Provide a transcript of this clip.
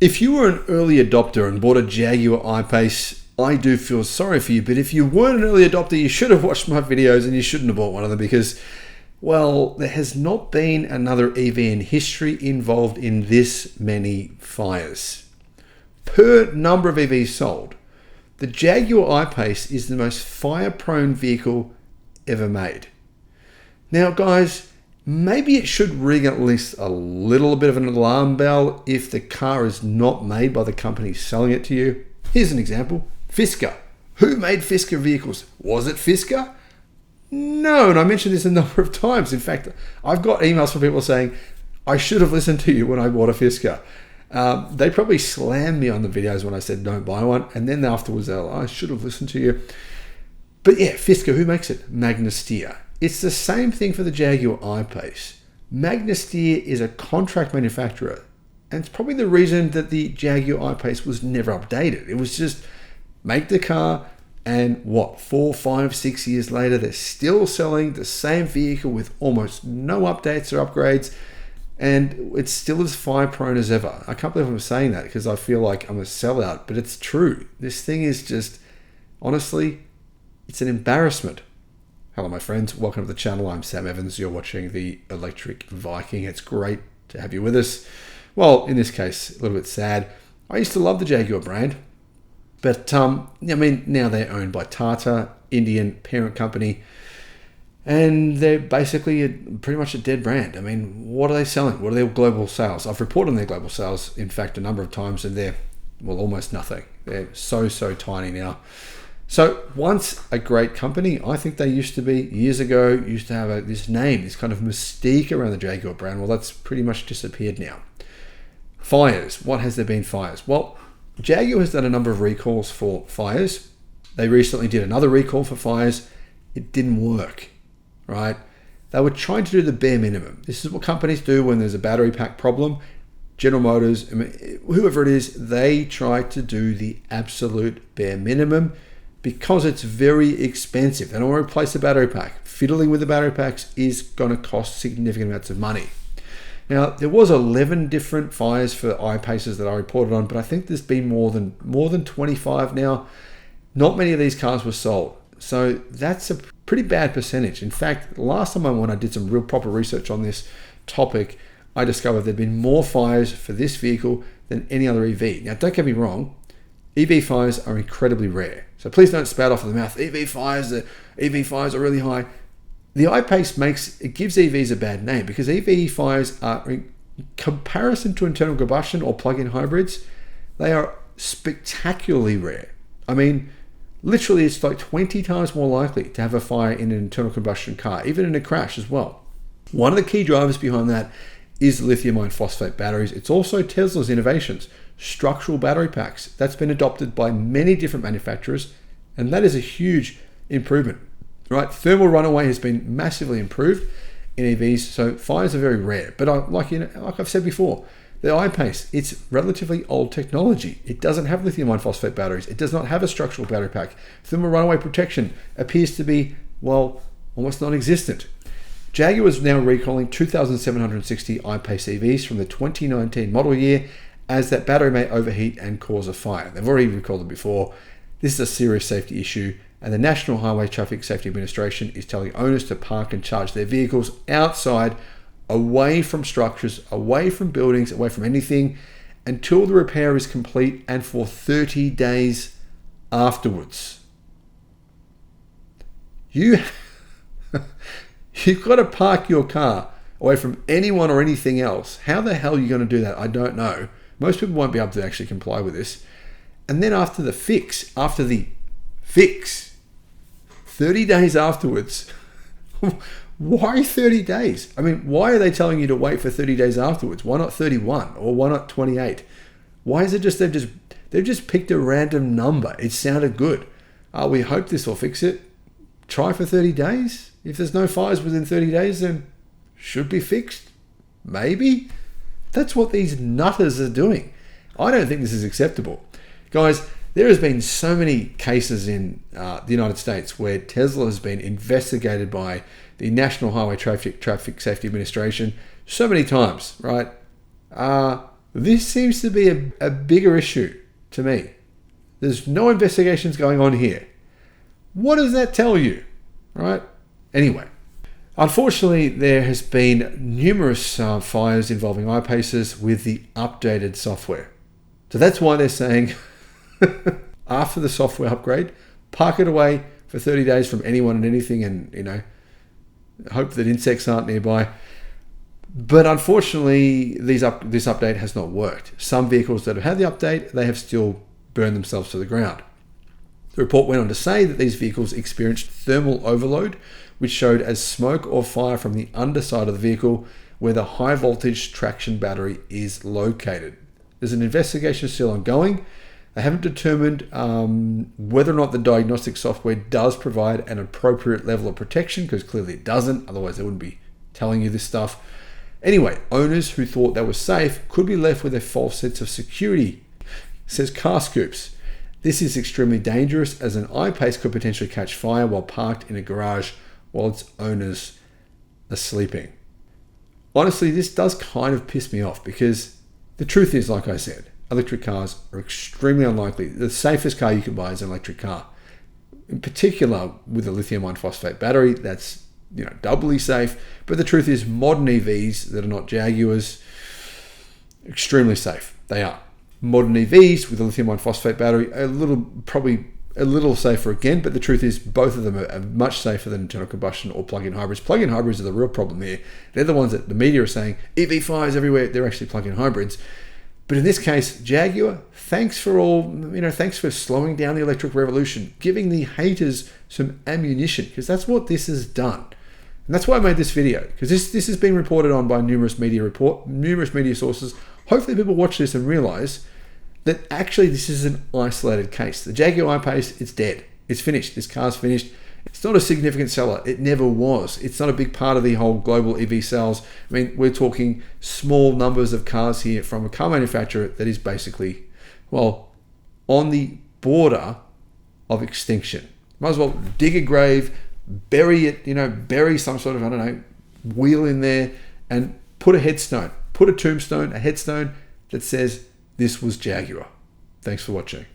If you were an early adopter and bought a Jaguar I-Pace, I do feel sorry for you, but if you weren't an early adopter, you should have watched my videos and you shouldn't have bought one of them because, well, there has not been another EV in history involved in this many fires. Per number of EVs sold, the Jaguar I-Pace is the most fire-prone vehicle ever made. Now, guys, maybe it should ring at least a little bit of an alarm bell if the car is not made by the company selling it to you. Here's an example. Fisker. Who made Fisker vehicles? Was it Fisker? No, and I mentioned this a number of times. In fact, I've got emails from people saying, I should have listened to you when I bought a Fisker. They probably slammed me on the videos when I said don't buy one, and then afterwards they're like, I should have listened to you. But yeah, Fisker, who makes it? Magna Steyr. It's the same thing for the Jaguar I-Pace. Magna Steyr is a contract manufacturer, and it's probably the reason that the Jaguar I-Pace was never updated. It was just make the car, and 4, 5, 6 years later, they're still selling the same vehicle with almost no updates or upgrades, and it's still as fire prone as ever. I can't believe I'm saying that because I feel like I'm a sellout, but it's true. This thing is just, honestly, it's an embarrassment. Hello, my friends. Welcome to the channel. I'm Sam Evans. You're watching the Electric Viking. It's great to have you with us. Well, in this case, a little bit sad. I used to love the Jaguar brand, but now they're owned by Tata, Indian parent company, and they're basically pretty much a dead brand. What are they selling? What are their global sales? I've reported on their global sales, in fact, a number of times, and they're, almost nothing. They're so tiny now. So once a great company, I think they used to be, years ago, used to have this name, this kind of mystique around the Jaguar brand. Well, that's pretty much disappeared now. Fires. What has there been fires? Well, Jaguar has done a number of recalls for fires. They recently did another recall for fires. It didn't work, right? They were trying to do the bare minimum. This is what companies do when there's a battery pack problem. General Motors, whoever it is, they try to do the absolute bare minimum, because it's very expensive. They don't want to replace the battery pack. Fiddling with the battery packs is going to cost significant amounts of money. Now, there was 11 different fires for I-Paces that I reported on, but I think there's been more than 25 now. Not many of these cars were sold. So that's a pretty bad percentage. In fact, last time when I did some real proper research on this topic, I discovered there'd been more fires for this vehicle than any other EV. Now, don't get me wrong. EV fires are incredibly rare. So please don't spout off of the mouth. EV fires are really high. The I-Pace gives EVs a bad name because EV fires are, in comparison to internal combustion or plug-in hybrids, they are spectacularly rare. Literally it's like 20 times more likely to have a fire in an internal combustion car, even in a crash as well. One of the key drivers behind that is lithium iron phosphate batteries. It's also Tesla's innovations. Structural battery packs. That's been adopted by many different manufacturers, and that is a huge improvement, right? Thermal runaway has been massively improved in EVs, so fires are very rare. But like I've said before, the I-Pace, it's relatively old technology. It doesn't have lithium iron phosphate batteries. It does not have a structural battery pack. Thermal runaway protection appears to be, almost non-existent. Jaguar is now recalling 2,760 I-Pace EVs from the 2019 model year, as that battery may overheat and cause a fire. They've already recalled it before. This is a serious safety issue, and the National Highway Traffic Safety Administration is telling owners to park and charge their vehicles outside, away from structures, away from buildings, away from anything, until the repair is complete and for 30 days afterwards. You've got to park your car away from anyone or anything else. How the hell are you going to do that? I don't know. Most people won't be able to actually comply with this. And then after the fix, 30 days afterwards, why 30 days? Why are they telling you to wait for 30 days afterwards? Why not 31 or why not 28? Why is it they've just picked a random number? It sounded good. We hope this will fix it. Try for 30 days. If there's no fires within 30 days, then should be fixed. Maybe. That's what these nutters are doing. I don't think this is acceptable. Guys, there has been so many cases in the United States where Tesla has been investigated by the National Highway Traffic Safety Administration so many times, right? This seems to be a bigger issue to me. There's no investigations going on here. What does that tell you? Right? Anyway, unfortunately, there has been numerous fires involving I-PACEs with the updated software. So that's why they're saying after the software upgrade, park it away for 30 days from anyone and anything, and hope that insects aren't nearby. But unfortunately, this update has not worked. Some vehicles that have had the update, they have still burned themselves to the ground. The report went on to say that these vehicles experienced thermal overload, which showed as smoke or fire from the underside of the vehicle where the high voltage traction battery is located. There's an investigation still ongoing. They haven't determined whether or not the diagnostic software does provide an appropriate level of protection, because clearly it doesn't, otherwise they wouldn't be telling you this stuff. Anyway, owners who thought they were safe could be left with a false sense of security, says Car Scoops. This is extremely dangerous, as an I-PACE could potentially catch fire while parked in a garage while its owners are sleeping. Honestly, this does kind of piss me off, because the truth is, like I said, electric cars are extremely unlikely. The safest car you can buy is an electric car. In particular, with a lithium iron phosphate battery, that's doubly safe. But the truth is, modern EVs that are not Jaguars, extremely safe. They are. Modern EVs with a lithium iron phosphate battery, probably a little safer again, but the truth is both of them are much safer than internal combustion or plug-in hybrids. Plug-in hybrids are the real problem here. They're the ones that the media are saying, EV fires everywhere, they're actually plug-in hybrids. But in this case, Jaguar, thanks for slowing down the electric revolution, giving the haters some ammunition, because that's what this has done. And that's why I made this video, because this has been reported on by numerous media sources. Hopefully people watch this and realize that actually this is an isolated case. The Jaguar I-PACE, it's dead. It's finished. This car's finished. It's not a significant seller. It never was. It's not a big part of the whole global EV sales. I mean, we're talking small numbers of cars here from a car manufacturer that is basically, on the border of extinction. Might as well dig a grave, bury it, bury some sort of, wheel in there and put a headstone, put a tombstone, a headstone that says this was Jaguar. Thanks for watching.